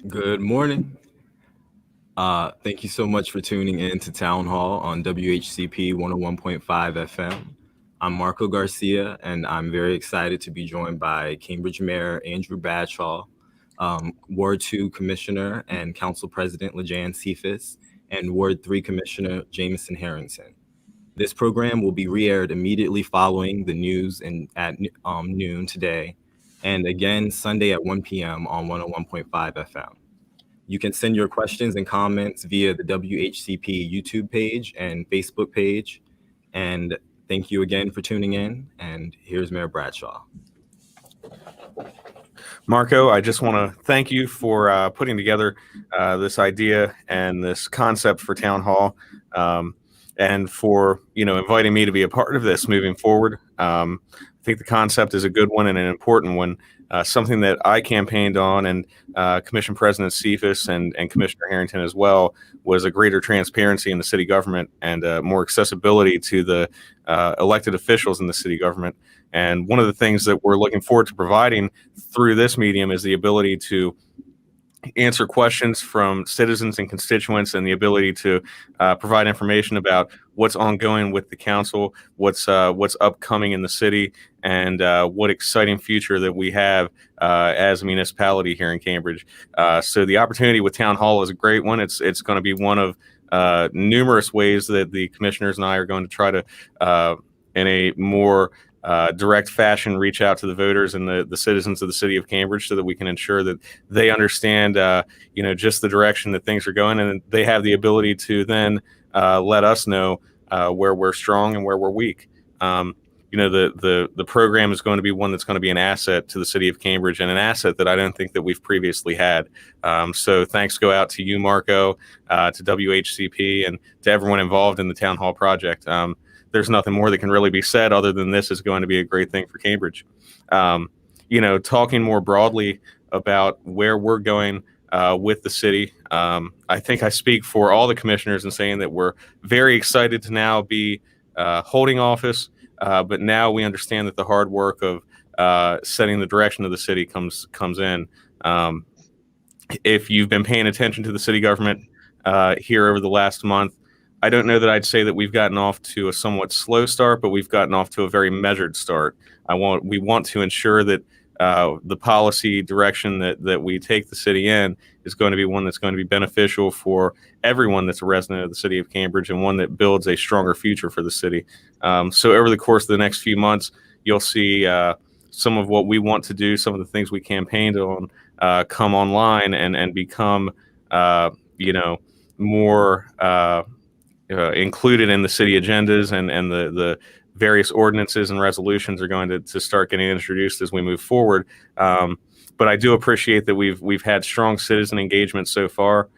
Good morning. Thank you so much for tuning in to Town Hall on WHCP 101.5 FM. I'm Marco Garcia, and I'm very excited to be joined by Cambridge Mayor Andrew Bradshaw, Ward 2 Commissioner and Council President Lajan Cephas, and Ward 3 Commissioner Jameson Harrington. This program will be re-aired immediately following the news at noon today, and again Sunday at 1 p.m. on 101.5 FM. You can send your questions and comments via the WHCP YouTube page and Facebook page. And thank you again for tuning in. And here's Mayor Bradshaw. Marco, I just want to thank you for putting together this idea and this concept for Town Hall, and for inviting me to be a part of this moving forward. I think the concept is a good one and an important one. Something that I campaigned on, and Commission President Cephas and Commissioner Harrington as well, was a greater transparency in the city government and more accessibility to the elected officials in the city government. And one of the things that we're looking forward to providing through this medium is the ability to answer questions from citizens and constituents, and the ability to provide information about what's ongoing with the council, what's upcoming in the city, and what exciting future that we have as a municipality here in Cambridge. So the opportunity with Town Hall is a great one. It's going to be one of numerous ways that the commissioners and I are going to try to, in a more direct fashion, reach out to the voters and the citizens of the city of Cambridge, so that we can ensure that they understand just the direction that things are going, and they have the ability to then let us know where we're strong and where we're weak. The program is going to be one that's going to be an asset to the city of Cambridge, and an asset that I don't think that we've previously had. So thanks go out to you, Marco, to WHCP, and to everyone involved in the Town Hall project. There's nothing more that can really be said other than this is going to be a great thing for Cambridge. Talking more broadly about where we're going with the city, I think I speak for all the commissioners in saying that we're very excited to now be holding office, but now we understand that the hard work of setting the direction of the city comes in. If you've been paying attention to the city government here over the last month, I don't know that I'd say that we've gotten off to a somewhat slow start, but we've gotten off to a very measured start. We want to ensure that the policy direction that we take the city in is going to be one that's going to be beneficial for everyone that's a resident of the city of Cambridge, and one that builds a stronger future for the city. So over the course of the next few months, you'll see some of what we want to do, some of the things we campaigned on, come online and become more included in the city agendas, and the various ordinances and resolutions are going to start getting introduced as we move forward. But I do appreciate that we've had strong citizen engagement so far.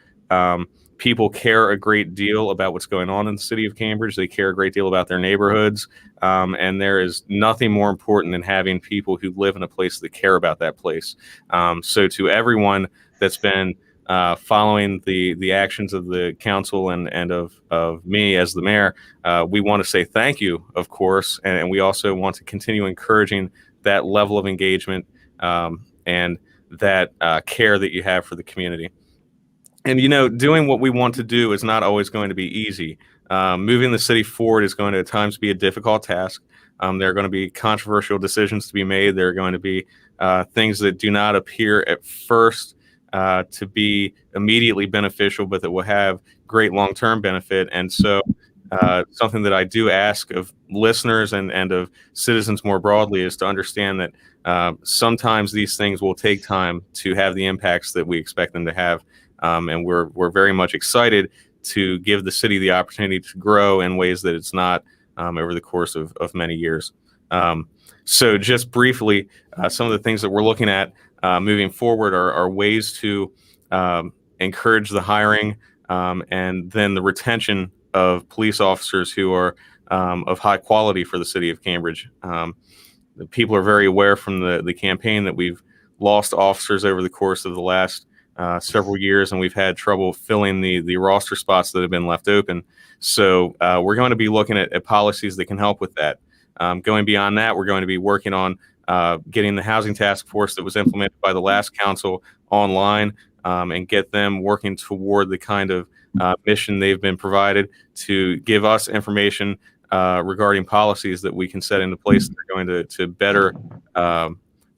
People care a great deal about what's going on in the city of Cambridge. They care a great deal about their neighborhoods. And there is nothing more important than having people who live in a place that care about that place. So to everyone that's been following the actions of the council and of me as the mayor, we want to say thank you, of course, and we also want to continue encouraging that level of engagement and that care that you have for the community. And doing what we want to do is not always going to be easy. Moving the city forward is going to at times be a difficult task. There are going to be controversial decisions to be made. There are going to be things that do not appear at first to be immediately beneficial, but that will have great long-term benefit. And so something that I do ask of listeners and of citizens more broadly is to understand that sometimes these things will take time to have the impacts that we expect them to have. And we're very much excited to give the city the opportunity to grow in ways that it's not over the course of many years. So just briefly, some of the things that we're looking at moving forward are ways to encourage the hiring and then the retention of police officers who are of high quality for the city of Cambridge. The people are very aware from the campaign that we've lost officers over the course of the last several years, and we've had trouble filling the roster spots that have been left open. So we're going to be looking at policies that can help with that. Going beyond that, we're going to be working on getting the housing task force that was implemented by the last council online. and get them working toward the kind of mission they've been provided to give us information regarding policies that we can set into place that are going to better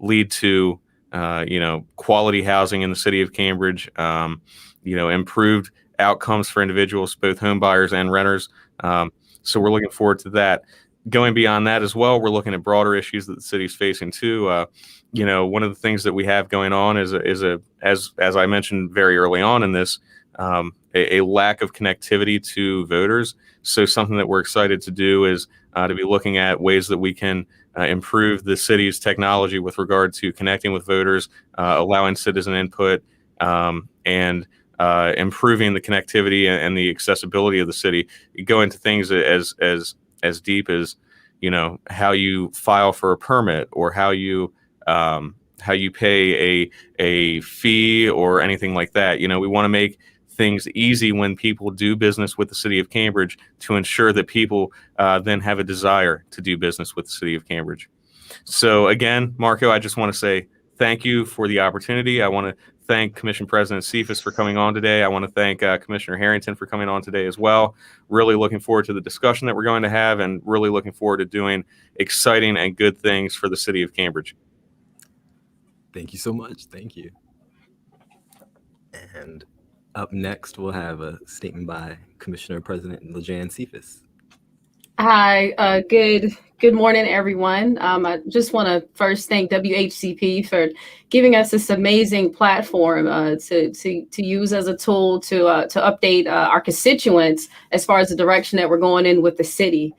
lead to quality housing in the city of Cambridge, improved outcomes for individuals, both home buyers and renters. So we're looking forward to that. Going beyond that as well, we're looking at broader issues that the city's facing too. One of the things that we have going on is as I mentioned very early on in this, a lack of connectivity to voters. So something that we're excited to do is to be looking at ways that we can improve the city's technology with regard to connecting with voters, allowing citizen input, and improving the connectivity and the accessibility of the city. You go into things as deep as how you file for a permit or how you pay a fee or anything like that. We want to make things easy when people do business with the city of Cambridge to ensure that people then have a desire to do business with the city of Cambridge. So again, Marco, I just want to say thank you for the opportunity. I want to thank Commission President Cephas for coming on today. I want to thank Commissioner Harrington for coming on today as well. Really looking forward to the discussion that we're going to have and really looking forward to doing exciting and good things for the city of Cambridge. Thank you so much. Thank you. And up next, we'll have a statement by Commissioner President Lajan Cephas. Hi, good morning, everyone. I just want to first thank WHCP for giving us this amazing platform to use as a tool to update our constituents as far as the direction that we're going in with the city.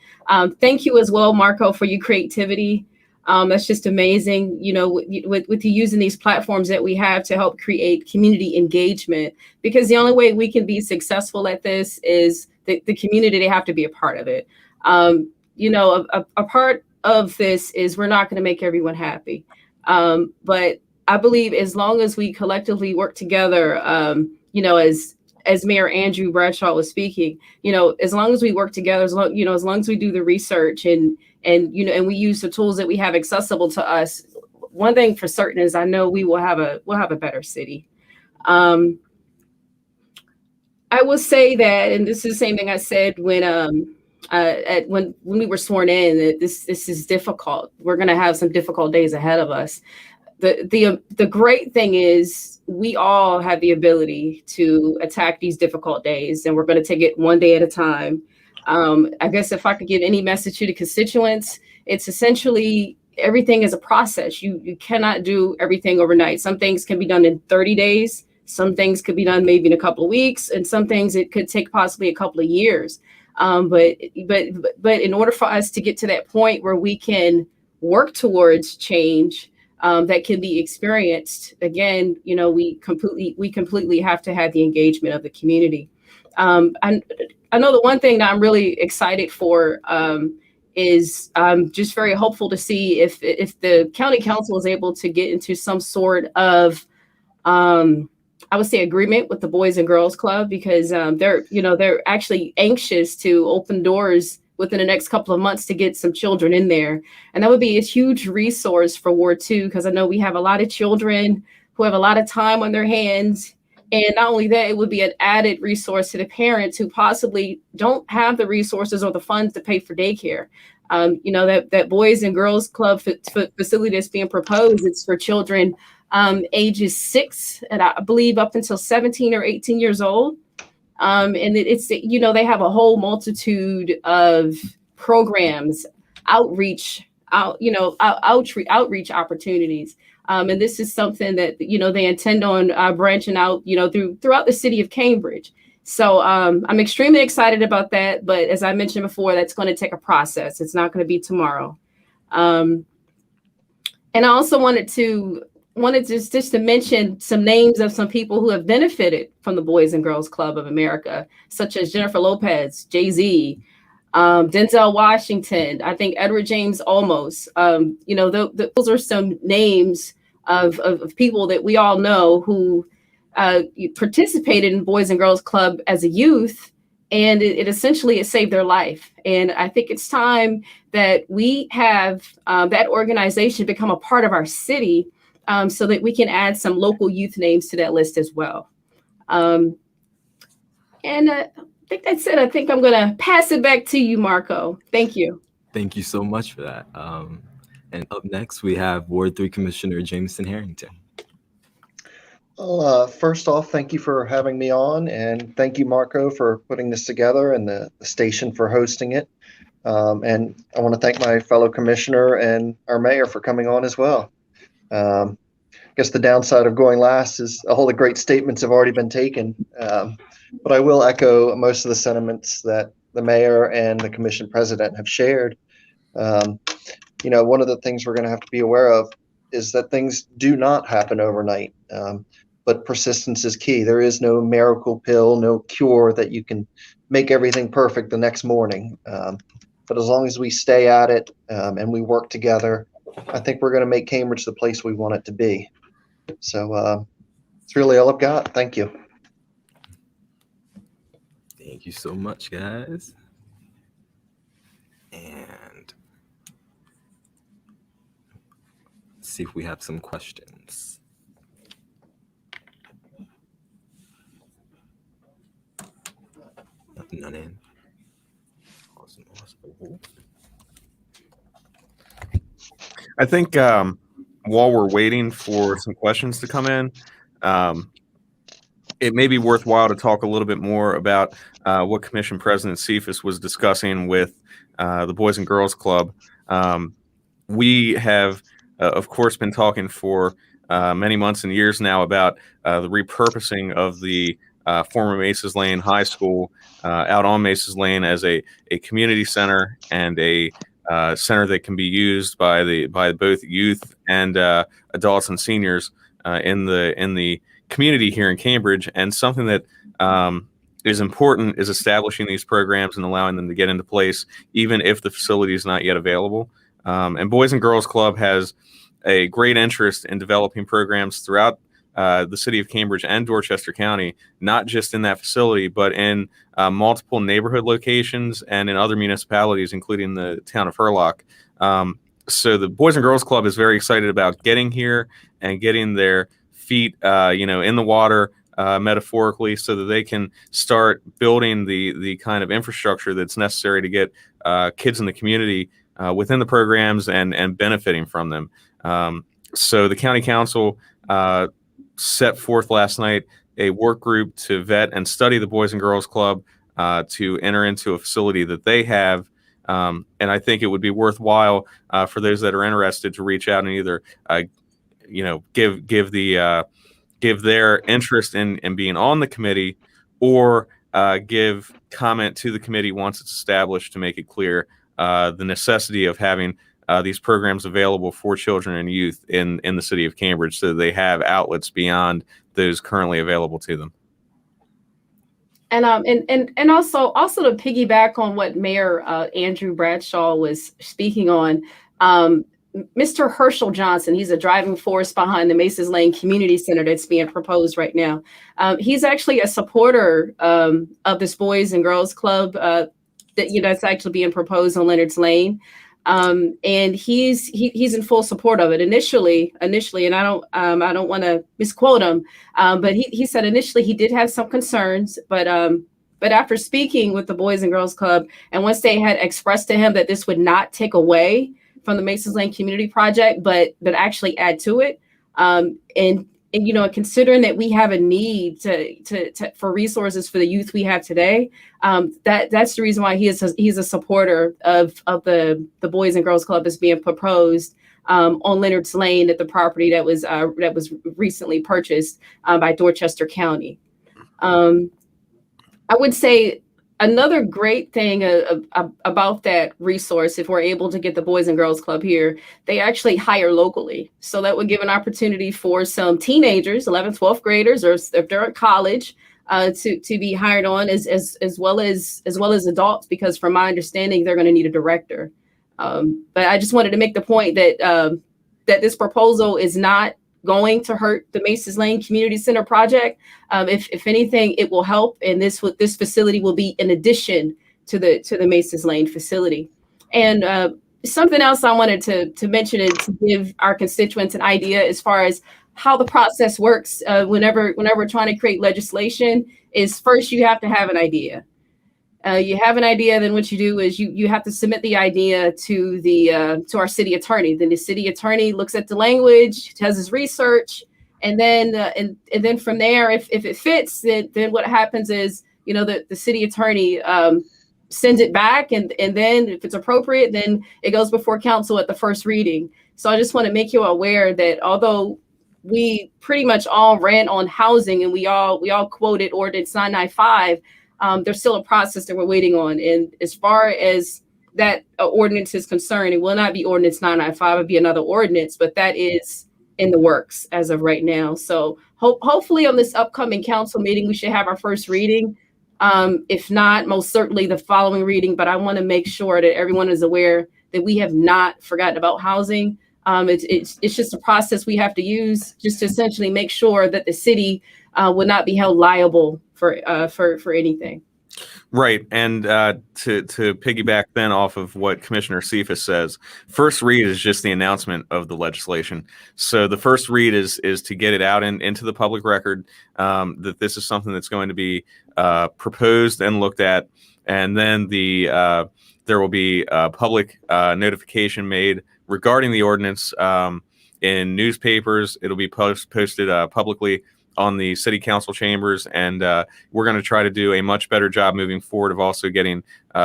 Thank you as well, Marco, for your creativity. That's just amazing, with you using these platforms that we have to help create community engagement, because the only way we can be successful at this is the community. They have to be a part of it. A part of this is we're not going to make everyone happy. But I believe as long as we collectively work together, as Mayor Andrew Bradshaw was speaking, as long as we work together, as long as we do the research and we use the tools that we have accessible to us, one thing for certain is I know we'll have a better city. I will say that, and this is the same thing I said when we were sworn in, that this is difficult. We're going to have some difficult days ahead of us. The great thing is we all have the ability to attack these difficult days, and we're going to take it one day at a time. I guess if I could give any message to the constituents, it's essentially everything is a process. You cannot do everything overnight. Some things can be done in 30 days. Some things could be done maybe in a couple of weeks, and some things it could take possibly a couple of years. But in order for us to get to that point where we can work towards change that can be experienced, again, we completely have to have the engagement of the community. I know the one thing that I'm really excited for is I'm just very hopeful to see if the county council is able to get into some sort of I would say agreement with the Boys and Girls Club, because they're actually anxious to open doors within the next couple of months to get some children in there. And that would be a huge resource for Ward 2, because I know we have a lot of children who have a lot of time on their hands. And not only that, it would be an added resource to the parents who possibly don't have the resources or the funds to pay for daycare. That Boys and Girls Club facility that's being proposed, it's for children ages 6 and I believe up until 17 or 18 years old. And it's, they have a whole multitude of programs, outreach opportunities. And this is something that, they intend on branching out, throughout the city of Cambridge. So I'm extremely excited about that. But as I mentioned before, that's going to take a process. It's not going to be tomorrow. And I also wanted just to mention some names of some people who have benefited from the Boys and Girls Club of America, such as Jennifer Lopez, Jay-Z, Denzel Washington, I think Edward James Olmos. Those are some names of people that we all know who participated in Boys and Girls Club as a youth, and it essentially saved their life. And I think it's time that we have that organization become a part of our city, so that we can add some local youth names to that list as well. And I think that's it. I think I'm going to pass it back to you, Marco. Thank you. Thank you so much for that. And up next, we have Ward 3 Commissioner Jameson Harrington. Well, first off, thank you for having me on, and thank you, Marco, for putting this together and the station for hosting it. And I want to thank my fellow commissioner and our mayor for coming on as well. I guess the downside of going last is all the great statements have already been taken. But I will echo most of the sentiments that the mayor and the commission president have shared. One of the things we're going to have to be aware of is that things do not happen overnight. But persistence is key. There is no miracle pill, no cure that you can make everything perfect the next morning. But as long as we stay at it and we work together, I think we're going to make Cambridge the place we want it to be. So it's really all I've got. Thank you. Thank you so much, guys. And let's see if we have some questions. None in. Awesome. I think while we're waiting for some questions to come in, it may be worthwhile to talk a little bit more about what Commission President Cephas was discussing with the Boys and Girls Club. We have, of course, been talking for many months and years now about the repurposing of the former Maces Lane High School out on Maces Lane as a community center and a center that can be used by both youth and adults and seniors in the community here in Cambridge. And something that is important is establishing these programs and allowing them to get into place, even if the facility is not yet available. And Boys and Girls Club has a great interest in developing programs throughout the city of Cambridge and Dorchester County, not just in that facility, but in multiple neighborhood locations and in other municipalities, including the town of Hurlock. So the Boys and Girls Club is very excited about getting here and getting their feet, in the water, metaphorically, so that they can start building the kind of infrastructure that's necessary to get kids in the community within the programs and benefiting from them. So the county council set forth last night a work group to vet and study the Boys and Girls Club to enter into a facility that they have. And I think it would be worthwhile for those that are interested to reach out and either, give their interest in being on the committee, or give comment to the committee once it's established to make it clear the necessity of having these programs available for children and youth in the city of Cambridge, so that they have outlets beyond those currently available to them. And also to piggyback on what Mayor Andrew Bradshaw was speaking on, Mr. Herschel Johnson, he's a driving force behind the Maces Lane Community Center that's being proposed right now. He's actually a supporter of this Boys and Girls Club that's actually being proposed on Leonard's Lane. And he's in full support of it initially, and I don't want to misquote him, but he said initially he did have some concerns, but after speaking with the Boys and Girls Club, and once they had expressed to him that this would not take away from the Maces Lane Community Project, but actually add to it, and considering that we have a need for resources for the youth we have today, that's the reason why he's a supporter of the Boys and Girls Club as being proposed on Leonard's Lane at the property that was recently purchased by Dorchester County. I would say another great thing about that resource, if we're able to get the Boys and Girls Club here, they actually hire locally. So that would give an opportunity for some teenagers, 11th, 12th graders, or if they're at college, to be hired on as well as adults, because from my understanding, they're going to need a director. But I just wanted to make the point that this proposal is not going to hurt the Maces Lane Community Center project. If anything, it will help, and this facility will be in addition to the Maces Lane facility. And something else I wanted to mention and to give our constituents an idea as far as how the process works whenever we're trying to create legislation is first you have to have an idea. You have an idea, then what you do is you have to submit the idea to to our city attorney. Then the city attorney looks at the language, does his research, and then and then from there, if it fits, then what happens is the city attorney sends it back, and then if it's appropriate, then it goes before council at the first reading. So I just want to make you aware that although we pretty much all ran on housing and we all quoted Ordinance 995, there's still a process that we're waiting on. And as far as that ordinance is concerned, it will not be Ordinance 995, it'll be another ordinance, but that is in the works as of right now. So hopefully on this upcoming council meeting, we should have our first reading. If not, most certainly the following reading, but I want to make sure that everyone is aware that we have not forgotten about housing. It's just a process we have to use just to essentially make sure that the city would not be held liable for anything. Right. And to piggyback then off of what Commissioner Cephas says, first read is just the announcement of the legislation. So the first read is to get it out into the public record, that this is something that's going to be proposed and looked at. And then there will be a public notification made regarding the ordinance in newspapers. It'll be posted publicly on the city council chambers, and we're going to try to do a much better job moving forward of also getting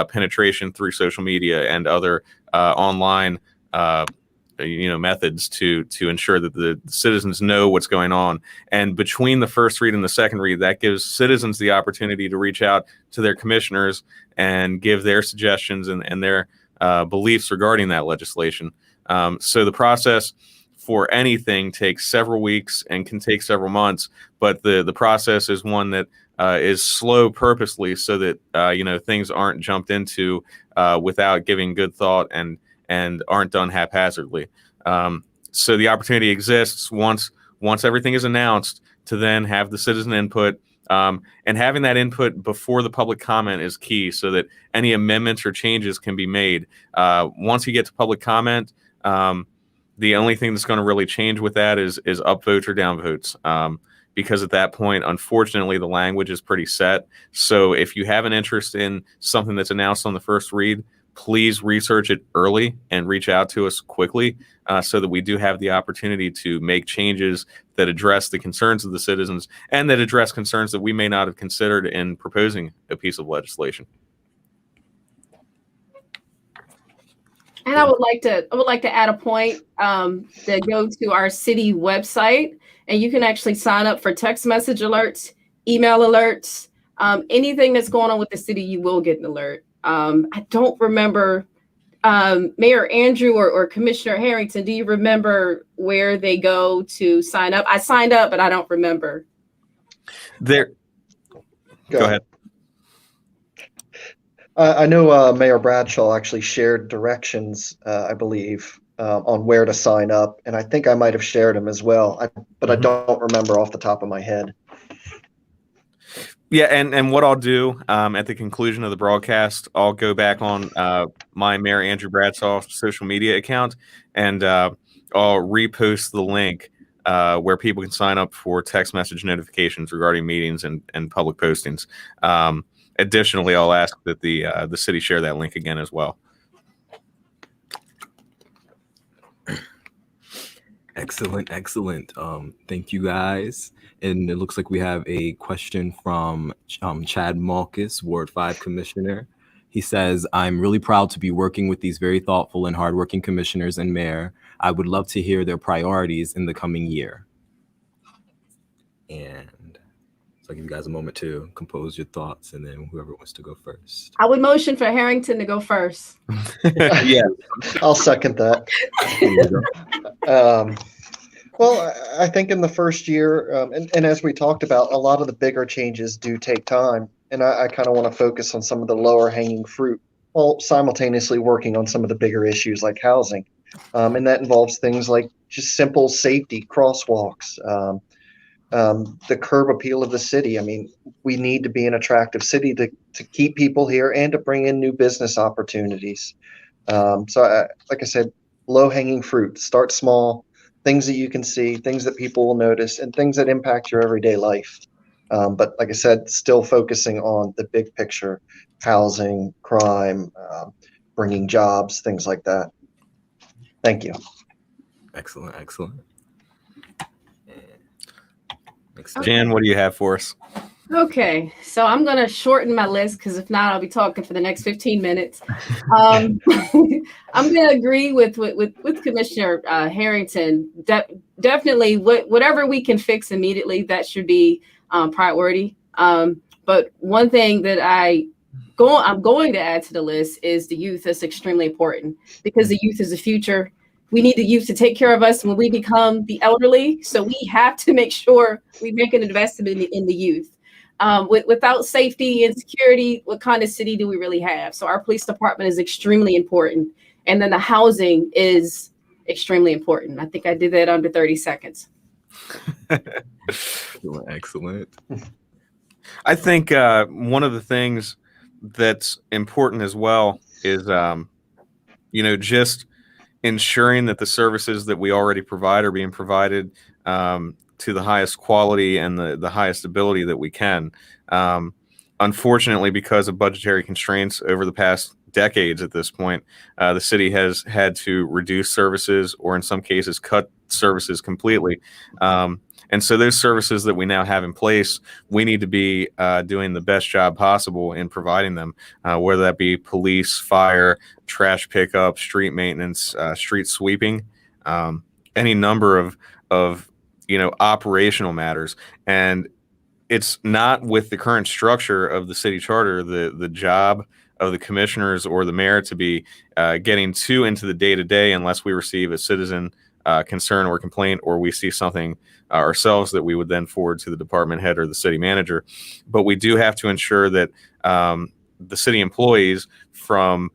penetration through social media and other online methods to ensure that the citizens know what's going on. And between the first read and the second read, that gives citizens the opportunity to reach out to their commissioners and give their suggestions and their beliefs regarding that legislation. So the process for anything takes several weeks and can take several months, but the process is one that is slow purposely so that things aren't jumped into without giving good thought and aren't done haphazardly. So the opportunity exists once everything is announced to then have the citizen input, and having that input before the public comment is key so that any amendments or changes can be made. Once you get to public comment, the only thing that's going to really change with that is upvotes or downvotes, because at that point, unfortunately, the language is pretty set. So if you have an interest in something that's announced on the first read, please research it early and reach out to us quickly so that we do have the opportunity to make changes that address the concerns of the citizens and that address concerns that we may not have considered in proposing a piece of legislation. And I would like to add a point that go to our city website, and you can actually sign up for text message alerts, email alerts, anything that's going on with the city, you will get an alert. I don't remember, Mayor Andrew or Commissioner Harrington, do you remember where they go to sign up? I signed up, but I don't remember. Go ahead. I know Mayor Bradshaw actually shared directions, I believe, on where to sign up, and I think I might have shared them as well, but I don't remember off the top of my head. Yeah, and what I'll do at the conclusion of the broadcast, I'll go back on my Mayor Andrew Bradshaw social media account, and I'll repost the link where people can sign up for text message notifications regarding meetings and public postings. Additionally, I'll ask that the city share that link again as well. Excellent. Thank you, guys. And it looks like we have a question from Chad Malkus, Ward 5 Commissioner. He says, I'm really proud to be working with these very thoughtful and hardworking commissioners and mayor. I would love to hear their priorities in the coming year. And so I'll give you guys a moment to compose your thoughts, and then whoever wants to go first. I would motion for Harrington to go first. Yeah, I'll second that. Well, I think in the first year, and as we talked about, a lot of the bigger changes do take time. And I kind of want to focus on some of the lower hanging fruit while simultaneously working on some of the bigger issues like housing. And that involves things like just simple safety, crosswalks, the curb appeal of the city. I mean, we need to be an attractive city to keep people here and to bring in new business opportunities. Like I said, low-hanging fruit. Start small, things that you can see, things that people will notice, and things that impact your everyday life. But like I said, still focusing on the big picture, housing, crime, bringing jobs, things like that. Thank you. Excellent. Jan, what do you have for us? Okay, so I'm going to shorten my list because if not, I'll be talking for the next 15 minutes. I'm going to agree with Commissioner Harrington. Definitely, whatever we can fix immediately, that should be priority. But one thing that I'm going to add to the list is the youth. That's extremely important because the youth is the future. We need the youth to take care of us when we become the elderly. So we have to make sure we make an investment in the youth. Without safety and security, what kind of city do we really have? So our police department is extremely important. And then the housing is extremely important. I think I did that under 30 seconds. Excellent. I think one of the things that's important as well is, just ensuring that the services that we already provide are being provided to the highest quality and the highest ability that we can. Unfortunately, because of budgetary constraints over the past decades at this point, the city has had to reduce services or in some cases cut services completely. And so those services that we now have in place, we need to be doing the best job possible in providing them, whether that be police, fire, trash pickup, street maintenance, street sweeping, any number of operational matters. And it's not with the current structure of the city charter, the job of the commissioners or the mayor to be getting too into the day-to-day unless we receive a citizen concern or complaint, or we see something ourselves that we would then forward to the department head or the city manager. But we do have to ensure that the city employees from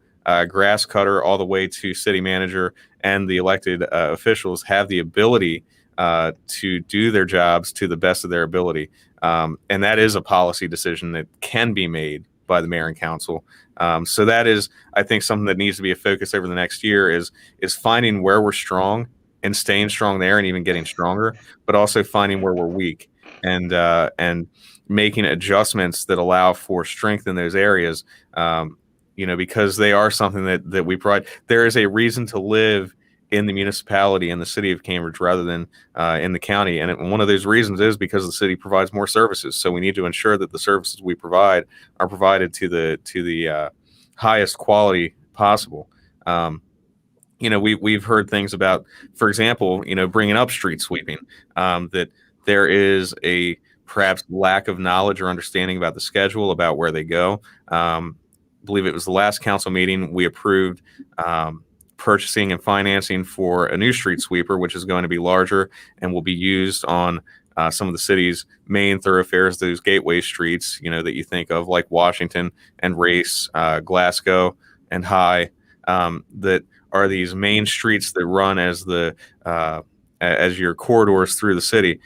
grass cutter all the way to city manager and the elected officials have the ability to do their jobs to the best of their ability. And that is a policy decision that can be made by the mayor and council. So that is, I think, something that needs to be a focus over the next year is finding where we're strong and staying strong there and even getting stronger, but also finding where we're weak and making adjustments that allow for strength in those areas, because they are something that we provide. There is a reason to live in the municipality in the city of Cambridge rather than in the county. And one of those reasons is because the city provides more services. So we need to ensure that the services we provide are provided to the highest quality possible. We've heard things about, for example, bringing up street sweeping, that there is a perhaps lack of knowledge or understanding about the schedule, about where they go. I believe it was the last council meeting we approved purchasing and financing for a new street sweeper, which is going to be larger and will be used on some of the city's main thoroughfares, those gateway streets, that you think of, like Washington and Race, Glasgow and High, that are these main streets that run as your corridors through the city.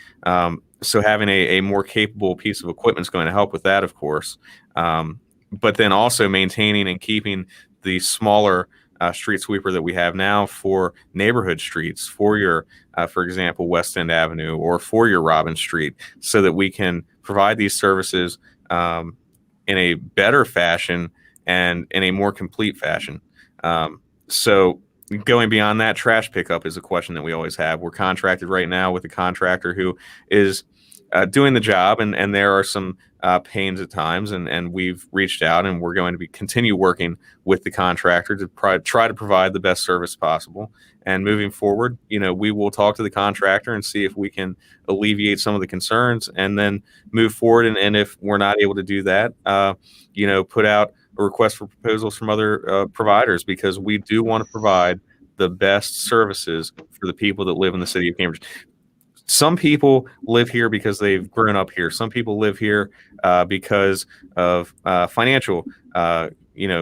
So having a more capable piece of equipment is going to help with that, of course. But then also maintaining and keeping the smaller street sweeper that we have now for neighborhood streets, for your, for example, West End Avenue, or for your Robin Street, so that we can provide these services in a better fashion and in a more complete fashion. So going beyond that, trash pickup is a question that we always have. We're contracted right now with a contractor who is doing the job, and there are some pains at times, and we've reached out, and we're going to continue working with the contractor to try to provide the best service possible. And moving forward, we will talk to the contractor and see if we can alleviate some of the concerns, and then move forward. And if we're not able to do that, put out a request for proposals from other providers, because we do want to provide the best services for the people that live in the city of Cambridge. Some people live here because they've grown up here. Some people live here because of financial,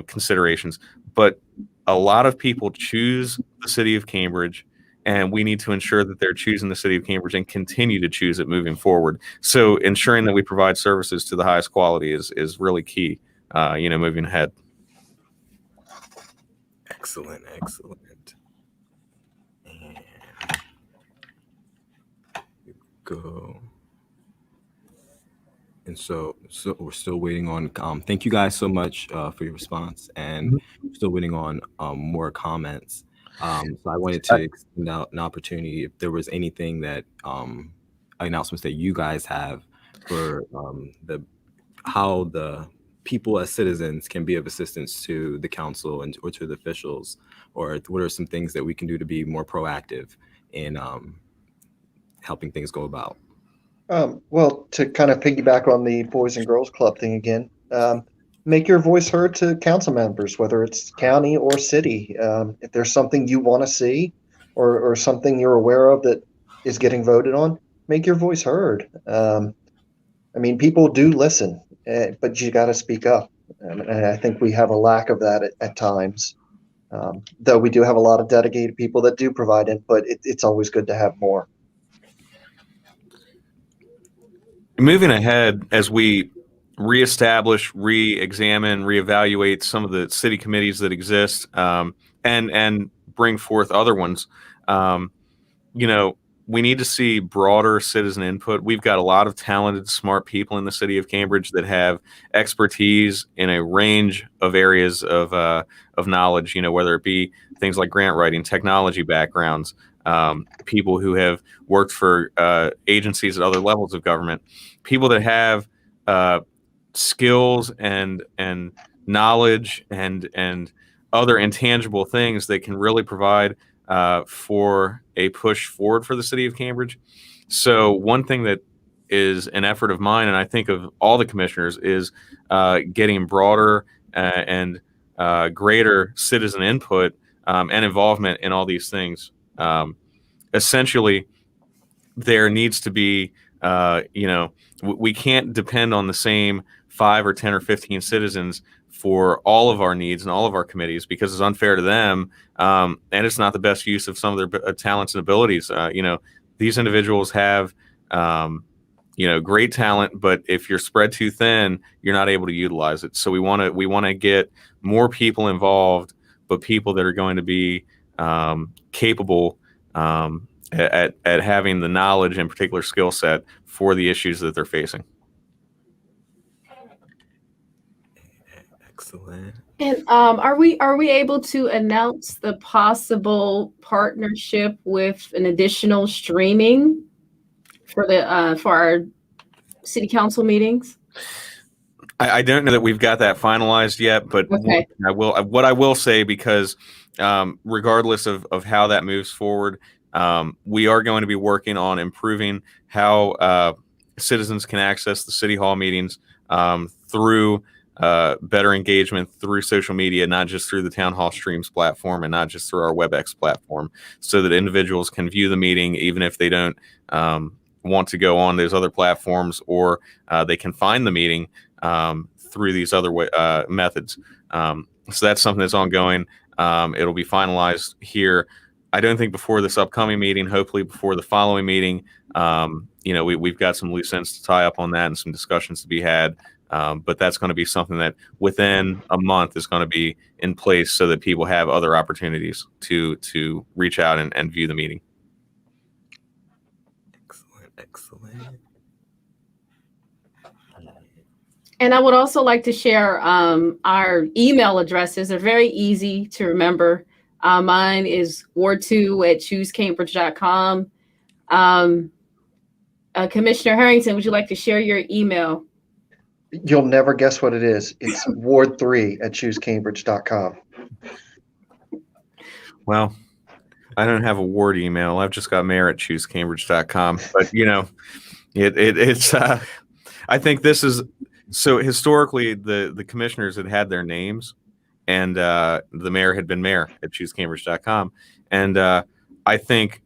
considerations. But a lot of people choose the city of Cambridge, and we need to ensure that they're choosing the city of Cambridge and continue to choose it moving forward. So ensuring that we provide services to the highest quality is really key, moving ahead. Excellent. And go. And so we're still waiting on. Thank you guys so much for your response, and we're still waiting on more comments. So I wanted to extend out an opportunity if there was anything that announcements that you guys have for how the people as citizens can be of assistance to the council and or to the officials, or what are some things that we can do to be more proactive in helping things go about. Well, to kind of piggyback on the Boys and Girls Club thing again, make your voice heard to council members, whether it's county or city. If there's something you want to see or something you're aware of that is getting voted on, make your voice heard. I mean, people do listen, but you got to speak up. And I think we have a lack of that at times. Though we do have a lot of dedicated people that do provide input, it's always good to have more. Moving ahead, as we reestablish, re-examine, reevaluate some of the city committees that exist, and bring forth other ones, we need to see broader citizen input. We've got a lot of talented, smart people in the city of Cambridge that have expertise in a range of areas of knowledge, whether it be things like grant writing, technology backgrounds, people who have worked for agencies at other levels of government, people that have skills and knowledge and other intangible things that can really provide for a push forward for the city of Cambridge. So one thing that is an effort of mine, and I think of all the commissioners, is getting broader and greater citizen input and involvement in all these things. Essentially, there needs to be, we can't depend on the same 5 or 10 or 15 citizens for all of our needs and all of our committees, because it's unfair to them, and it's not the best use of some of their talents and abilities. These individuals have, great talent, but if you're spread too thin, you're not able to utilize it. So we want to get more people involved, but people that are going to be capable at having the knowledge and particular skill set for the issues that they're facing. Excellent. And are we able to announce the possible partnership with an additional streaming for our city council meetings? I don't know that we've got that finalized yet, but okay. What I will say, because regardless of how that moves forward, we are going to be working on improving how citizens can access the city hall meetings through better engagement through social media, not just through the town hall streams platform and not just through our WebEx platform, so that individuals can view the meeting even if they don't want to go on those other platforms, or they can find the meeting through these other methods. So that's something that's ongoing. It'll be finalized here, I don't think before this upcoming meeting, hopefully before the following meeting. We've got some loose ends to tie up on that and some discussions to be had. But that's going to be something that within a month is going to be in place, so that people have other opportunities to reach out and view the meeting. Excellent. And I would also like to share our email addresses. They're very easy to remember. Mine is ward2@choosecambridge.com. Commissioner Harrington, would you like to share your email? You'll never guess what it is. It's ward3@choosecambridge.com. Well, I don't have a ward email. I've just got mayor@choosecambridge.com. But it's. I think this is so. Historically, the commissioners had their names, and the mayor had been mayor@choosecambridge.com. And I think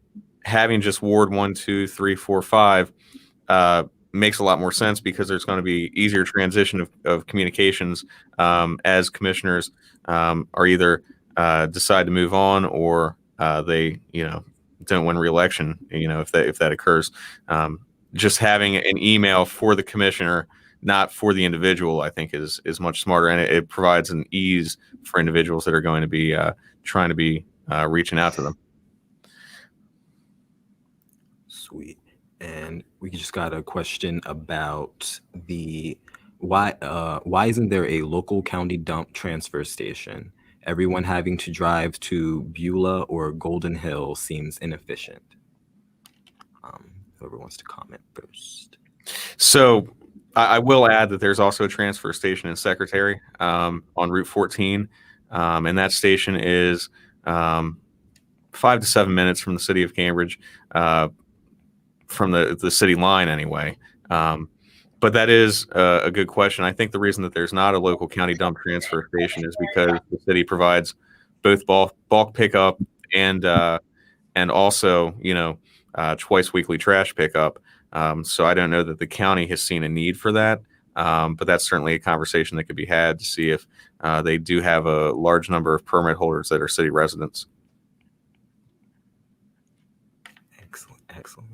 having just Ward 1, 2, 3, 4, 5 makes a lot more sense, because there's going to be easier transition of communications as commissioners are either decide to move on, or they don't win re-election. If that occurs, just having an email for the commissioner not for the individual, I think is much smarter, and it provides an ease for individuals that are going to be trying to be reaching out to them. Sweet. And we just got a question about why isn't there a local county dump transfer station? Everyone having to drive to Beulah or Golden Hill seems inefficient. Whoever wants to comment first. So I will add that there's also a transfer station in Secretary on Route 14, and that station is 5 to 7 minutes from the city of Cambridge, from the city line anyway. But that is a good question. I think the reason that there's not a local county dump transfer station is because the city provides both bulk pickup and also, twice weekly trash pickup. So I don't know that the county has seen a need for that. But that's certainly a conversation that could be had to see if they do have a large number of permit holders that are city residents. Excellent.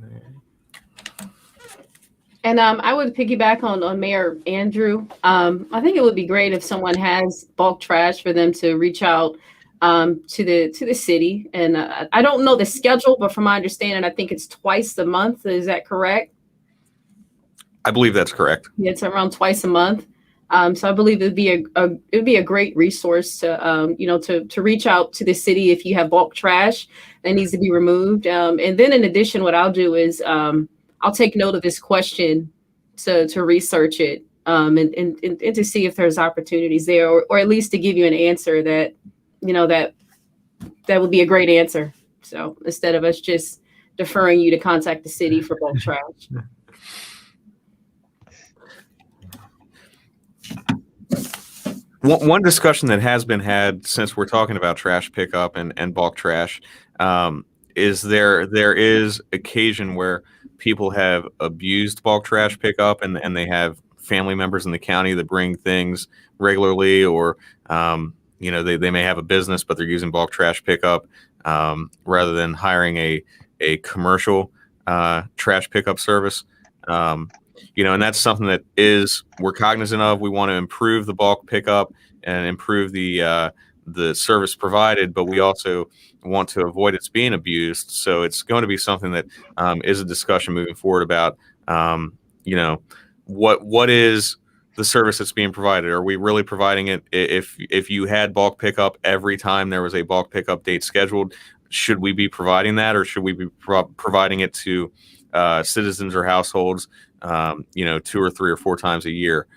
And I would piggyback on Mayor Andrew. I think it would be great if someone has bulk trash for them to reach out to the city. And I don't know the schedule, but from my understanding, I think it's twice a month. Is that correct? I believe that's correct. Yeah, it's around twice a month. So I believe it'd be a great resource to reach out to the city if you have bulk trash that needs to be removed. And then in addition, what I'll do is I'll take note of this question to research it and to see if there's opportunities there, or at least to give you an answer that would be a great answer. So instead of us just deferring you to contact the city for bulk trash. One discussion that has been had since we're talking about trash pickup and bulk trash is there is occasion where people have abused bulk trash pickup and they have family members in the county that bring things regularly, or they may have a business but they're using bulk trash pickup rather than hiring a commercial trash pickup service. And that's something that we're cognizant of. We want to improve the bulk pickup and improve the service provided, but we also want to avoid its being abused. So it's going to be something that is a discussion moving forward about, what is the service that's being provided? Are we really providing it? If you had bulk pickup every time there was a bulk pickup date scheduled, should we be providing that, or should we be providing it to citizens or households 2 or 3 or 4 times a year?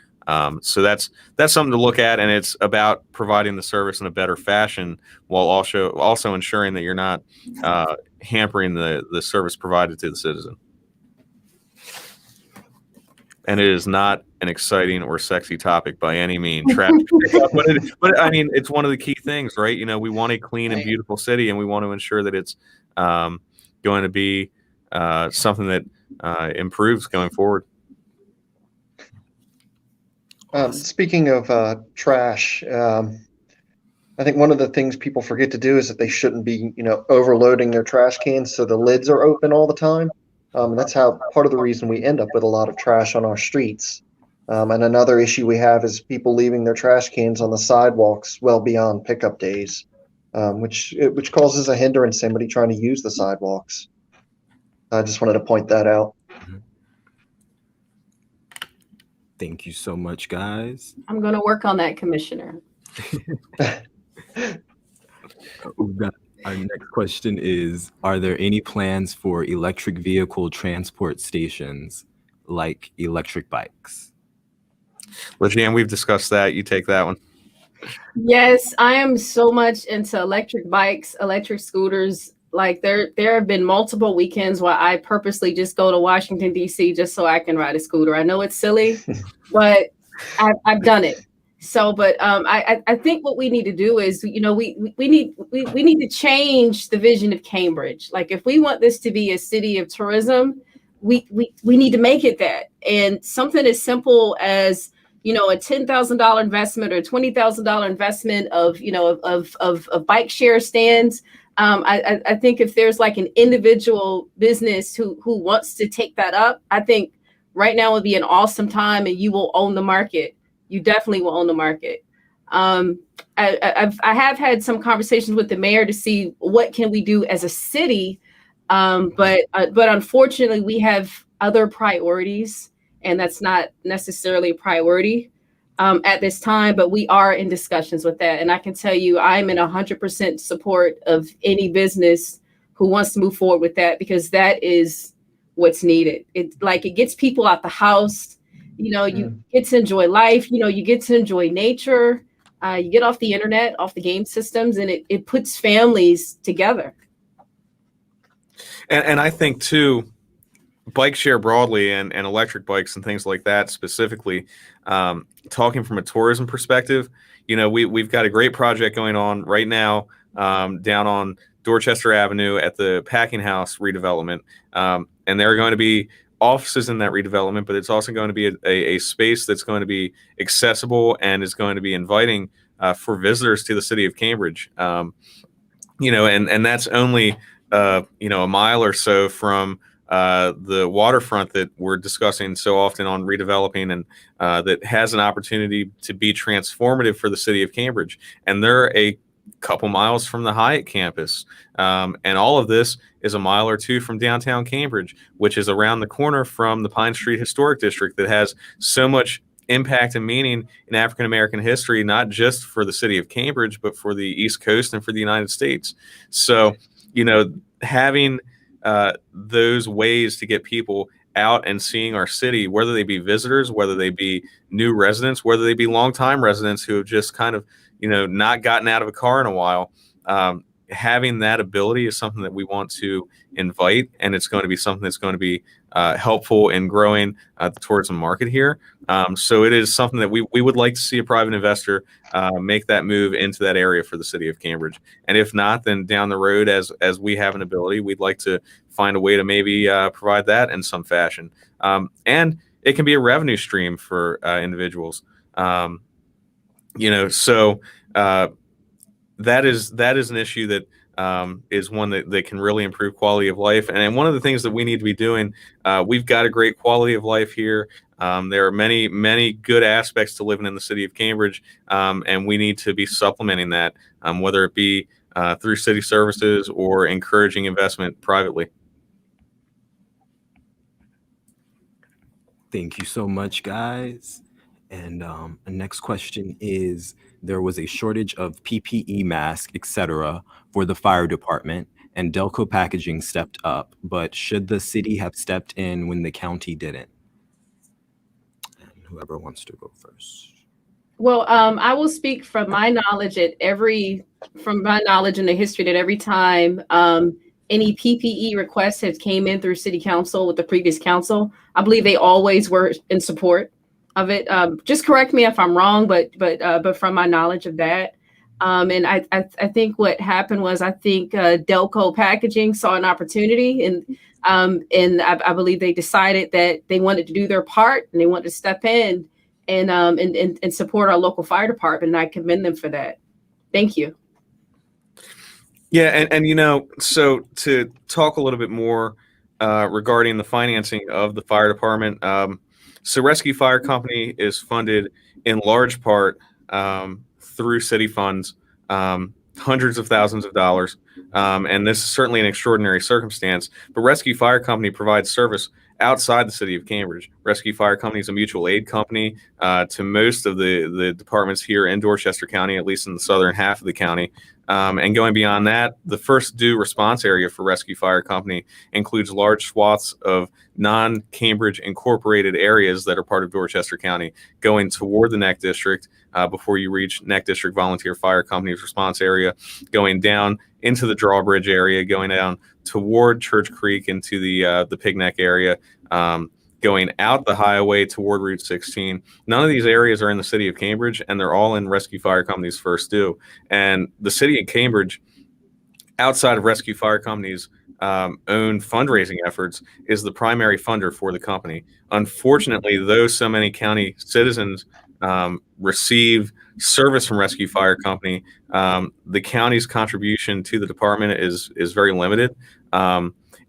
So that's something to look at, and it's about providing the service in a better fashion while also ensuring that you're not hampering the service provided to the citizen. And it is not an exciting or sexy topic by any means. But I mean, it's one of the key things, right? We want a clean and beautiful city, and we want to ensure that it's going to be something that improves going forward. Speaking of trash, I think one of the things people forget to do is that they shouldn't be, overloading their trash cans so the lids are open all the time. And that's part of the reason we end up with a lot of trash on our streets. And another issue we have is people leaving their trash cans on the sidewalks well beyond pickup days, which causes a hindrance to somebody trying to use the sidewalks. I just wanted to point that out. Thank you so much, guys. I'm going to work on that, Commissioner. Our next question is, are there any plans for electric vehicle transport stations like electric bikes? Lajan, we've discussed that. You take that one. Yes, I am so much into electric bikes, electric scooters. Like there have been multiple weekends where I purposely just go to Washington, D.C. just so I can ride a scooter. I know it's silly, but I've done it. So, but I think what we need to do is, we need to change the vision of Cambridge. Like if we want this to be a city of tourism, we need to make it that. And something as simple as, a $10,000 investment or $20,000 investment of bike share stands. I think if there's like an individual business who wants to take that up, I think right now would be an awesome time, and you will own the market. You definitely will own the market. I have had some conversations with the mayor to see what can we do as a city, but unfortunately we have other priorities, and that's not necessarily a priority at this time. But we are in discussions with that, and I can tell you I'm in 100% support of any business who wants to move forward with that, because that is what's needed. It gets people out the house. You get to enjoy life. You get to enjoy nature. You get off the internet, off the game systems, and it puts families together. And I think too, bike share broadly and electric bikes and things like that specifically, talking from a tourism perspective, we've got a great project going on right now down on Dorchester Avenue at the Packing House redevelopment. And there are going to be offices in that redevelopment, but it's also going to be a space that's going to be accessible and is going to be inviting for visitors to the city of Cambridge. And that's only a mile or so from the waterfront that we're discussing so often on redeveloping, and that has an opportunity to be transformative for the city of Cambridge. And they're a couple miles from the Hyatt campus. And all of this is a mile or two from downtown Cambridge, which is around the corner from the Pine Street Historic District that has so much impact and meaning in African American history, not just for the city of Cambridge, but for the East Coast and for the United States. So, having those ways to get people out and seeing our city, whether they be visitors, whether they be new residents, whether they be longtime residents who have just kind of, not gotten out of a car in a while, having that ability is something that we want to invite, and it's going to be something that's going to be helpful in growing the tourism market here. So it is something that we would like to see a private investor make that move into that area for the city of Cambridge. And if not, then down the road, as we have an ability, we'd like to find a way to maybe provide that in some fashion. And it can be a revenue stream for individuals. So that is an issue that is one that can really improve quality of life. And one of the things that we need to be doing, we've got a great quality of life here. There are many, many good aspects to living in the city of Cambridge, and we need to be supplementing that, whether it be through city services or encouraging investment privately. Thank you so much, guys. And the next question is, there was a shortage of PPE masks, etc., for the fire department, and Delco Packaging stepped up. But should the city have stepped in when the county didn't? And whoever wants to go first. Well, I will speak from my knowledge in the history that every time any PPE requests have came in through city council with the previous council, I believe they always were in support of it. Just correct me if I'm wrong, but from my knowledge of that, and I think what happened was, I think Delco Packaging saw an opportunity, and I believe they decided that they wanted to do their part, and they wanted to step in and support our local fire department, and I commend them for that. Thank you. Yeah, and so to talk a little bit more regarding the financing of the fire department. So Rescue Fire Company is funded in large part through city funds, hundreds of thousands of dollars. And this is certainly an extraordinary circumstance. But Rescue Fire Company provides service outside the city of Cambridge. Rescue Fire Company is a mutual aid company to most of the departments here in Dorchester County, at least in the southern half of the county. And going beyond that, the first due response area for Rescue Fire Company includes large swaths of non-Cambridge incorporated areas that are part of Dorchester County, going toward the Neck District before you reach Neck District Volunteer Fire Company's response area, going down into the Drawbridge area, going down toward Church Creek into the Pig Neck area, going out the highway toward Route 16. None of these areas are in the city of Cambridge, and they're all in Rescue Fire Company's first due. And the city of Cambridge, outside of Rescue Fire Company's own fundraising efforts, is the primary funder for the company. Unfortunately, though so many county citizens receive service from Rescue Fire Company, the county's contribution to the department is very limited.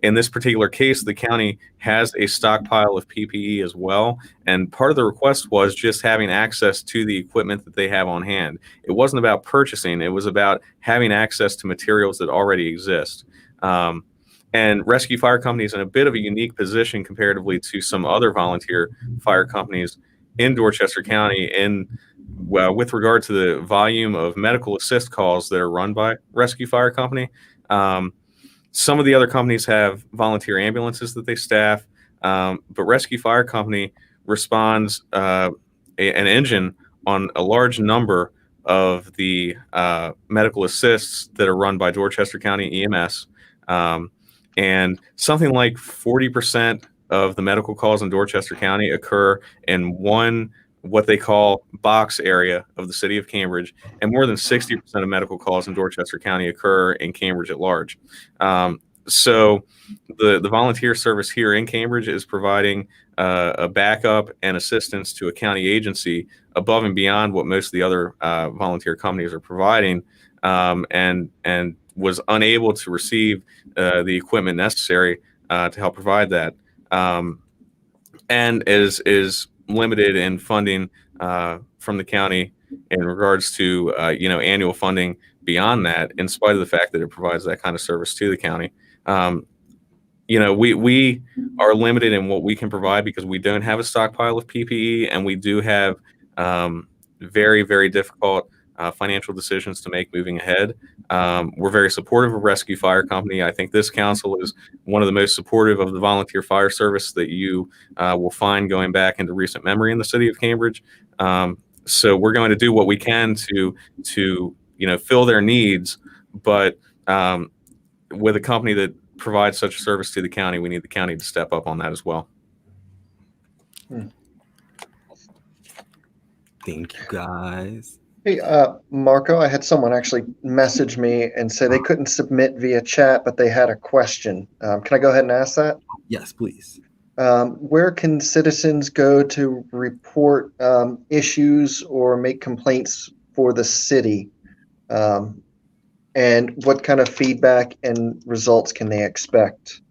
in this particular case, the county has a stockpile of PPE as well. And part of the request was just having access to the equipment that they have on hand. It wasn't about purchasing. It was about having access to materials that already exist. And rescue fire companies in a bit of a unique position comparatively to some other volunteer fire companies in Dorchester County with regard to the volume of medical assist calls that are run by Rescue Fire Company. Some of the other companies have volunteer ambulances that they staff, but Rescue Fire Company responds an engine on a large number of the medical assists that are run by Dorchester County EMS. And something like 40% of the medical calls in Dorchester County occur in what they call box area of the city of Cambridge, and more than 60% of medical calls in Dorchester County occur in Cambridge at large. So the volunteer service here in Cambridge is providing a backup and assistance to a county agency above and beyond what most of the other volunteer companies are providing, and was unable to receive the equipment necessary to help provide that, and is limited in funding from the county in regards to annual funding beyond that, in spite of the fact that it provides that kind of service to the county. We are limited in what we can provide because we don't have a stockpile of PPE, and we do have very, very difficult financial decisions to make moving ahead. We're very supportive of Rescue Fire Company. I think this council is one of the most supportive of the volunteer fire service that you will find going back into recent memory in the city of Cambridge. So we're going to do what we can to fill their needs, but with a company that provides such a service to the county, we need the county to step up on that as well. Thank you, guys. Hey, Marco, I had someone actually message me and say they couldn't submit via chat, but they had a question. Can I go ahead and ask that? Yes, please. Where can citizens go to report issues or make complaints for the city? And what kind of feedback and results can they expect?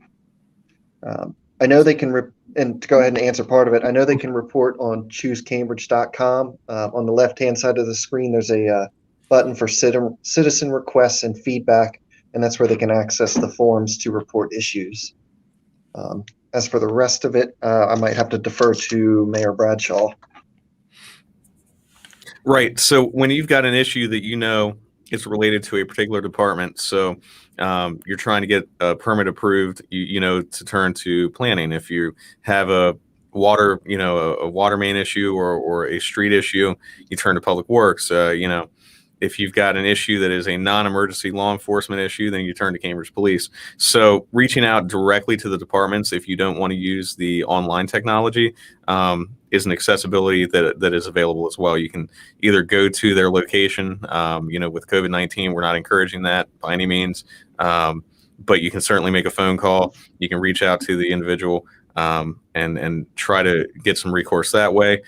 I know they can, and to go ahead and answer part of it, I know they can report on choosecambridge.com. On the left-hand side of the screen, there's a button for citizen requests and feedback, and that's where they can access the forms to report issues. As for the rest of it, I might have to defer to Mayor Bradshaw. Right. So when you've got an issue that is related to a particular department, so you're trying to get a permit approved, to turn to planning. If you have a water main issue or a street issue, you turn to public works. If you've got an issue that is a non-emergency law enforcement issue, then you turn to Cambridge Police. So reaching out directly to the departments, if you don't want to use the online technology, is an accessibility that is available as well. You can either go to their location. With COVID-19, we're not encouraging that by any means, but you can certainly make a phone call. You can reach out to the individual and try to get some recourse that way.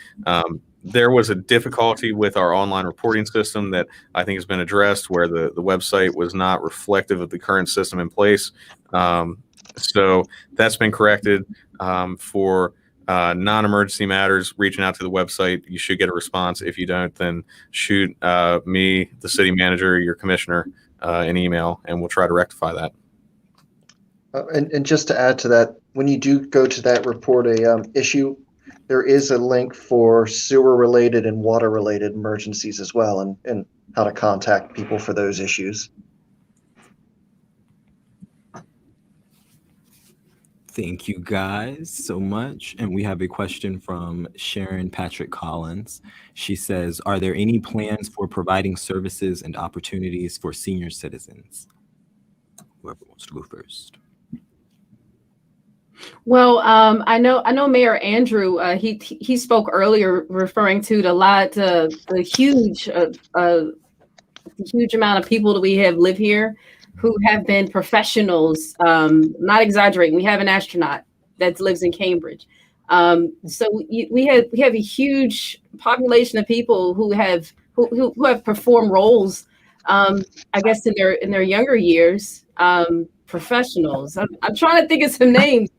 There was a difficulty with our online reporting system that I think has been addressed, where the website was not reflective of the current system in place. So that's been corrected. For non-emergency matters, reaching out to the website, you should get a response. If you don't, then shoot me, the city manager, your commissioner, an email, and we'll try to rectify that. And just to add to that, when you do go to that report a issue, there is a link for sewer-related and water-related emergencies as well, and how to contact people for those issues. Thank you guys so much. And we have a question from Sharon Patrick Collins. She says, are there any plans for providing services and opportunities for senior citizens? Whoever wants to go first. Well, I know Mayor Andrew, he spoke earlier referring to the huge amount of people that we have live here who have been professionals. Not exaggerating, we have an astronaut that lives in Cambridge. So we have a huge population of people who have performed roles I guess in their younger years, professionals. I'm trying to think of some names.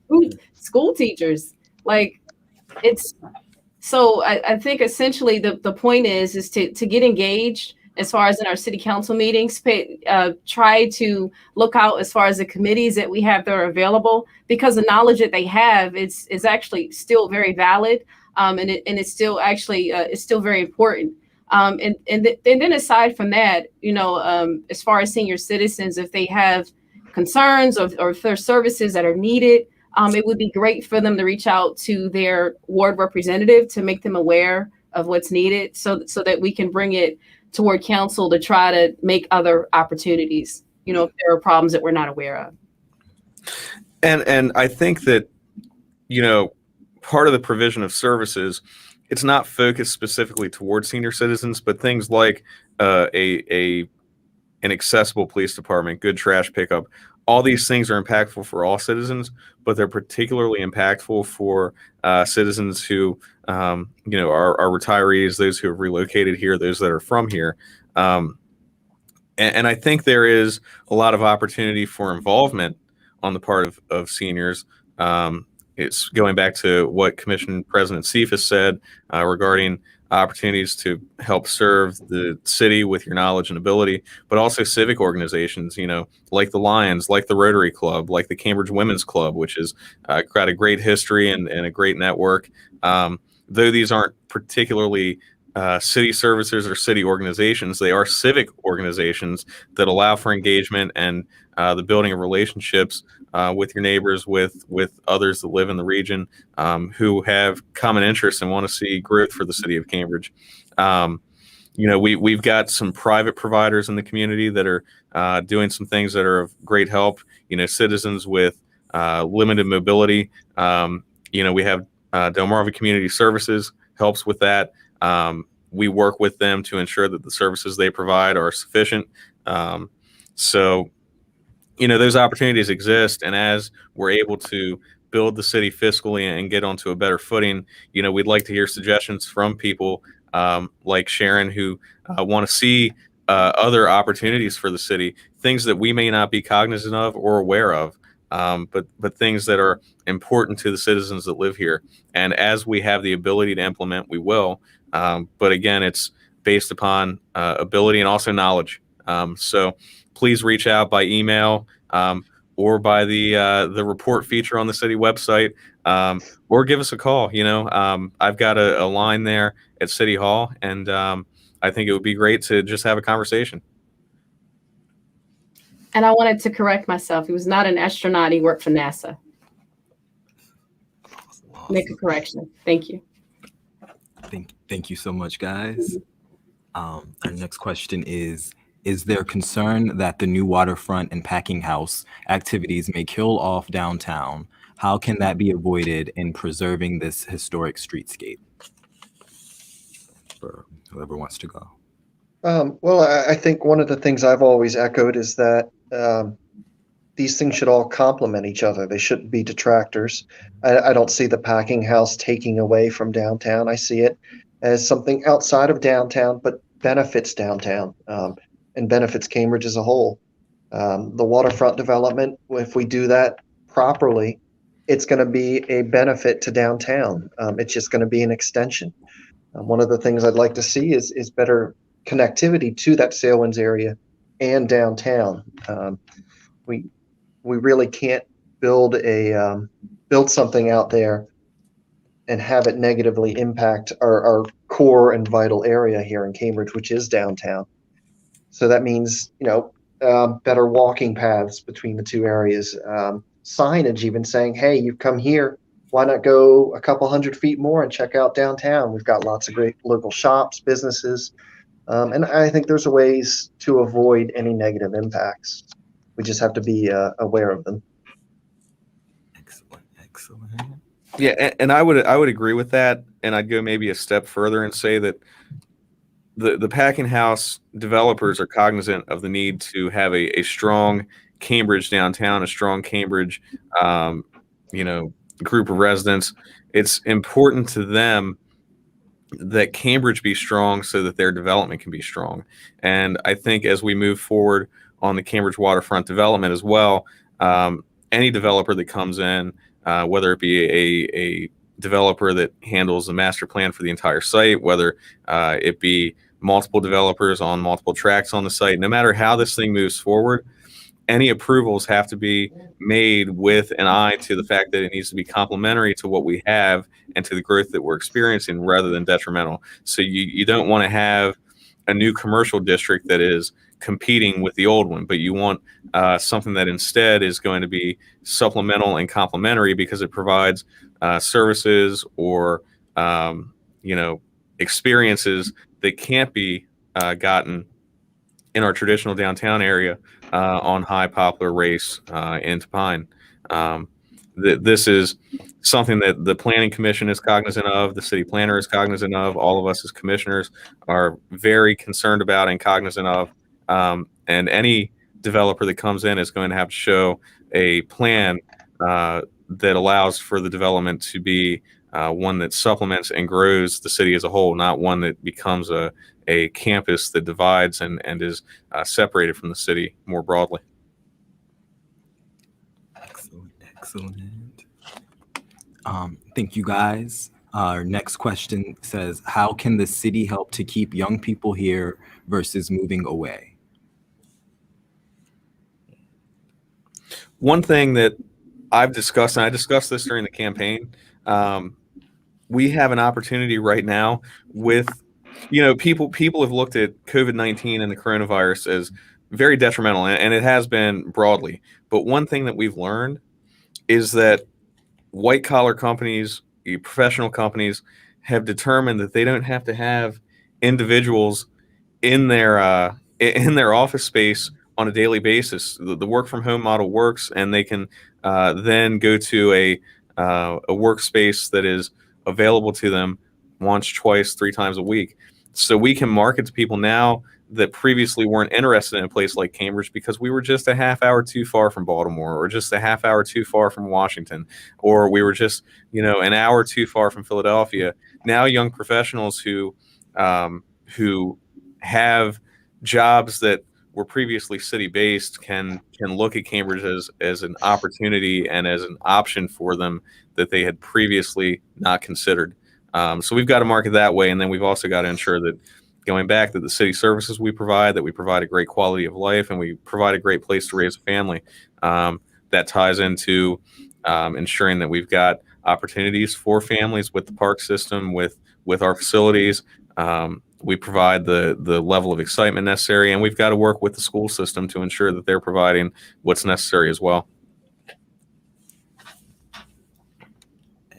School teachers. Like it's so I think essentially the point is to get engaged as far as in our city council meetings, try to look out as far as the committees that we have that are available, because the knowledge that they have is actually still very valid, and it's still actually it's still very important. And then aside from that, as far as senior citizens, if they have concerns or if there are services that are needed, it would be great for them to reach out to their ward representative to make them aware of what's needed, so that we can bring it toward council to try to make other opportunities, if there are problems that we're not aware of. And I think that, part of the provision of services, it's not focused specifically towards senior citizens, but things like an accessible police department, good trash pickup, all these things are impactful for all citizens, but they're particularly impactful for citizens who, are retirees, those who have relocated here, those that are from here. And I think there is a lot of opportunity for involvement on the part of seniors. It's going back to what Commission President Cephas said regarding opportunities to help serve the city with your knowledge and ability, but also civic organizations, like the Lions, like the Rotary Club, like the Cambridge Women's Club, which has got a great history and a great network. Though these aren't particularly city services or city organizations, they are civic organizations that allow for engagement and the building of relationships with your neighbors, with others that live in the region, who have common interests and want to see growth for the city of Cambridge. We've got some private providers in the community that are doing some things that are of great help. Citizens with limited mobility. We have Delmarva Community Services helps with that. We work with them to ensure that the services they provide are sufficient. Those opportunities exist, and as we're able to build the city fiscally and get onto a better footing, we'd like to hear suggestions from people like Sharon, who want to see other opportunities for the city, things that we may not be cognizant of or aware of, but things that are important to the citizens that live here. And as we have the ability to implement, we will. But again, it's based upon ability and also knowledge. So please reach out by email or by the report feature on the city website, or give us a call. I've got a line there at City Hall, and I think it would be great to just have a conversation. And I wanted to correct myself. He was not an astronaut. He worked for NASA. Awesome. Make a correction. Thank you. Thank you so much, guys. Our next question is there concern that the new waterfront and packing house activities may kill off downtown? How can that be avoided in preserving this historic streetscape? For whoever wants to go. Well, I think one of the things I've always echoed is that these things should all complement each other. They shouldn't be detractors. I don't see the packing house taking away from downtown. I see it as something outside of downtown, but benefits downtown and benefits Cambridge as a whole. The waterfront development, if we do that properly, it's going to be a benefit to downtown. It's just going to be an extension. One of the things I'd like to see is better connectivity to that Salewinds area and downtown. We really can't build something out there and have it negatively impact our core and vital area here in Cambridge, which is downtown. So that means, better walking paths between the two areas, signage even saying, hey, you've come here, why not go a couple 100 feet more and check out downtown? We've got lots of great local shops, businesses, and I think there's ways to avoid any negative impacts. We just have to be aware of them. Excellent. Yeah, and I would agree with that, and I'd go maybe a step further and say that the packing house developers are cognizant of the need to have a strong Cambridge downtown, a strong Cambridge, group of residents. It's important to them that Cambridge be strong so that their development can be strong. And I think as we move forward on the Cambridge waterfront development as well, any developer that comes in, whether it be a developer that handles the master plan for the entire site, whether it be multiple developers on multiple tracks on the site, no matter how this thing moves forward, any approvals have to be made with an eye to the fact that it needs to be complementary to what we have and to the growth that we're experiencing rather than detrimental. So you don't want to have a new commercial district that is competing with the old one, but you want something that instead is going to be supplemental and complementary because it provides services or experiences that can't be gotten in our traditional downtown area on High, Poplar, Race, into Pine. This is something that the Planning Commission is cognizant of, the city planner is cognizant of, all of us as commissioners are very concerned about and cognizant of. And any developer that comes in is going to have to show a plan that allows for the development to be one that supplements and grows the city as a whole, not one that becomes a campus that divides and is separated from the city more broadly. Excellent. Thank you, guys. Our next question says, how can the city help to keep young people here versus moving away? One thing that I've discussed, and I discussed this during the campaign, we have an opportunity right now with, people have looked at COVID-19 and the coronavirus as very detrimental, and it has been broadly. But one thing that we've learned is that white collar companies, professional companies, have determined that they don't have to have individuals in their office space on a daily basis. The work from home model works, and they can then go to a workspace that is available to them once, twice, 3 times a week. So we can market to people now that previously weren't interested in a place like Cambridge because we were just a half hour too far from Baltimore, or just a half hour too far from Washington, or we were just, an hour too far from Philadelphia. Now young professionals who have jobs that were previously city-based can look at Cambridge as an opportunity and as an option for them that they had previously not considered. So we've got to market that way, and then we've also got to ensure that, going back, that the city services we provide, that we provide a great quality of life, and we provide a great place to raise a family. That ties into ensuring that we've got opportunities for families with the park system, with our facilities. We provide the level of excitement necessary, and we've got to work with the school system to ensure that they're providing what's necessary as well.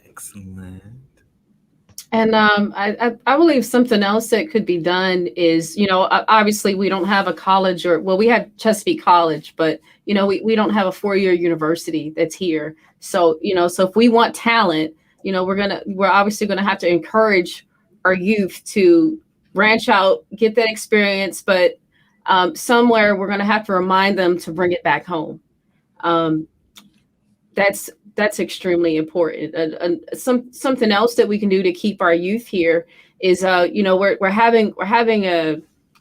Excellent. And I believe something else that could be done is, obviously we don't have a college, we have Chesapeake College, but, we don't have a 4-year university that's here. So, so if we want talent, we're obviously going to have to encourage our youth to branch out, get that experience, but somewhere we're going to have to remind them to bring it back home. That's extremely important. And something else that we can do to keep our youth here is, we're having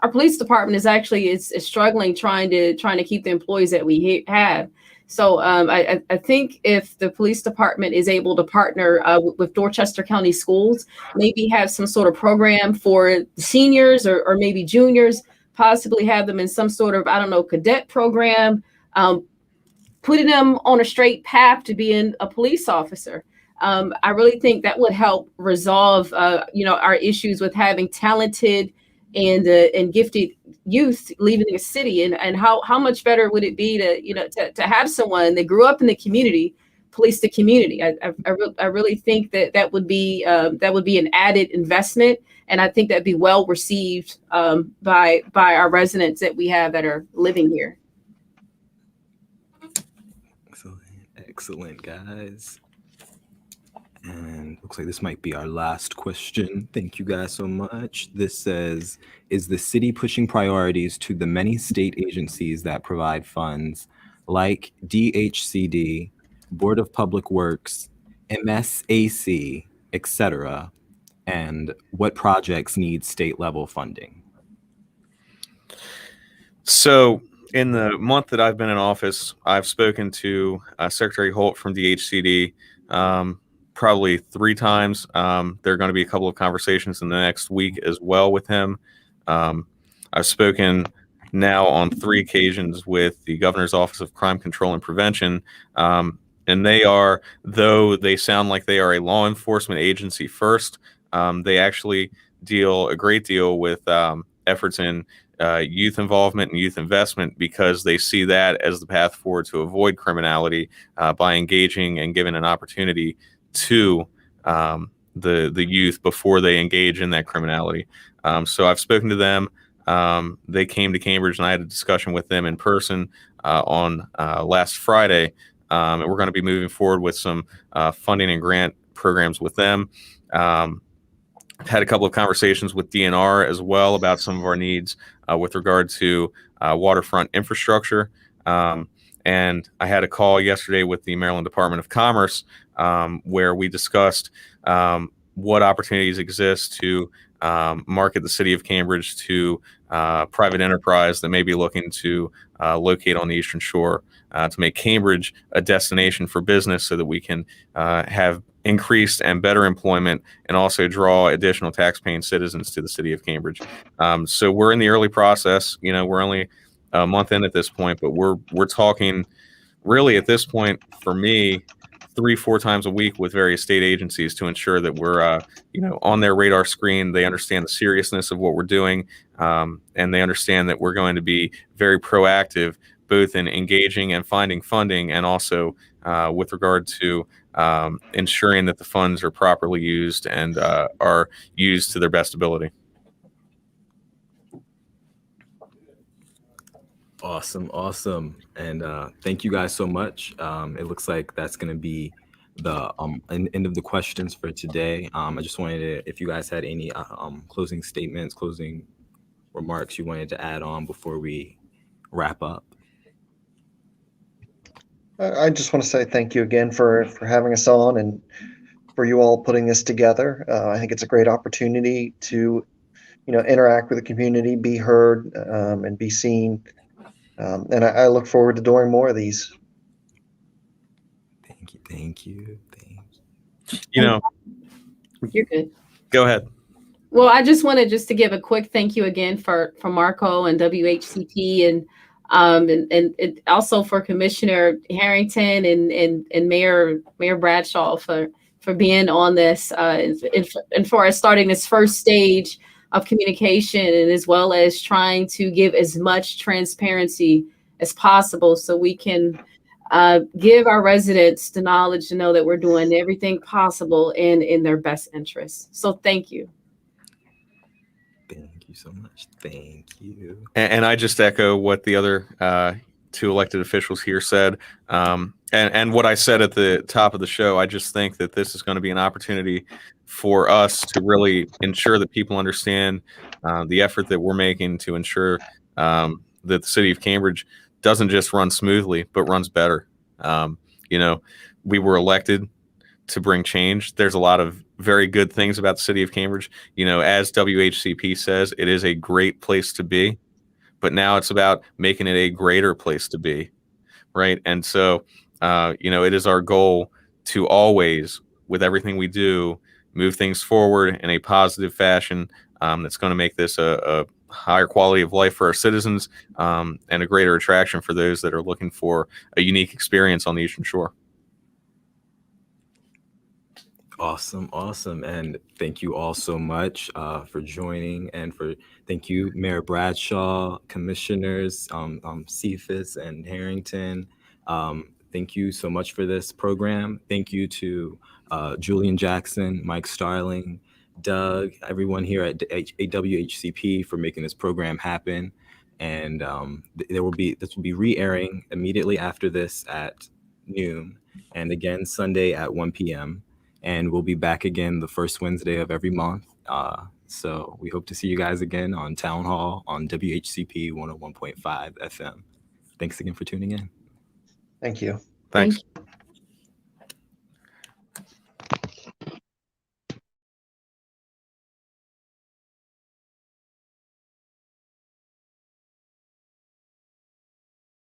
our police department is struggling trying to keep the employees that we have. So I think if the police department is able to partner with Dorchester County Schools, maybe have some sort of program for seniors or maybe juniors, possibly have them in some sort of, cadet program, putting them on a straight path to being a police officer. I really think that would help resolve, our issues with having talented and gifted youth leaving the city, and how much better would it be to have someone that grew up in the community police the community. I really think that would be an added investment, and I think that'd be well received by our residents that we have that are living here. Excellent, guys. And looks like this might be our last question. Thank you guys so much. This says, is the city pushing priorities to the many state agencies that provide funds like DHCD, Board of Public Works, MSAC, etc., And what projects need state level funding? So in the month that I've been in office, I've spoken to Secretary Holt from DHCD probably 3 times. There are going to be a couple of conversations in the next week as well with him. I've spoken now on 3 occasions with the Governor's Office of Crime Control and Prevention. And they are, though they sound like they are a law enforcement agency first, they actually deal a great deal with efforts in youth involvement and youth investment, because they see that as the path forward to avoid criminality by engaging and giving an opportunity to the youth before they engage in that criminality. So I've spoken to them. They came to Cambridge, and I had a discussion with them in person on last Friday. And we're going to be moving forward with some funding and grant programs with them. I've had a couple of conversations with DNR as well about some of our needs with regard to waterfront infrastructure. And I had a call yesterday with the Maryland Department of Commerce where we discussed what opportunities exist to market the city of Cambridge to private enterprise that may be looking to locate on the Eastern Shore, to make Cambridge a destination for business so that we can have increased and better employment and also draw additional tax-paying citizens to the city of Cambridge. So we're in the early process. You know, we're only a month in at this point, but we're talking really at this point for me 3-4 times a week with various state agencies to ensure that we're on their radar screen. They understand the seriousness of what we're doing, and they understand that we're going to be very proactive both in engaging and finding funding, and also with regard to ensuring that the funds are properly used and are used to their best ability. Awesome. And thank you guys so much. It looks like that's going to be the end of the questions for today. I just wanted to, if you guys had any closing statements, closing remarks you wanted to add on before we wrap up. I just want to say thank you again for having us on and for you all putting this together. I think it's a great opportunity to, interact with the community, be heard, and be seen. And I look forward to doing more of these. Thank you. You're good. Go ahead. Well, I just wanted to give a quick thank you again for Marco and WHCP and also for Commissioner Harrington and Mayor Bradshaw for being on this and for us starting this first stage of communication, and as well as trying to give as much transparency as possible so we can give our residents the knowledge to know that we're doing everything possible and in their best interests. So thank you. Thank you so much. Thank you. And I just echo what the other 2 elected officials here said. And what I said at the top of the show, I just think that this is going to be an opportunity for us to really ensure that people understand the effort that we're making to ensure that the city of Cambridge doesn't just run smoothly, but runs better. We were elected to bring change. There's a lot of very good things about the city of Cambridge. As WHCP says, it is a great place to be, but now it's about making it a greater place to be, right? And so, it is our goal to always, with everything we do, move things forward in a positive fashion that's going to make this a higher quality of life for our citizens and a greater attraction for those that are looking for a unique experience on the Eastern Shore. Awesome. And thank you all so much for joining, and thank you, Mayor Bradshaw, Commissioners Cephas and Harrington. Thank you so much for this program. Thank you to Julian Jackson, Mike Starling, Doug, everyone here at WHCP for making this program happen. And this will be re-airing immediately after this at noon, and again Sunday at 1 p.m. And we'll be back again the first Wednesday of every month. So we hope to see you guys again on Town Hall on WHCP 101.5 FM. Thanks again for tuning in. Thank you. Thanks. Thank you.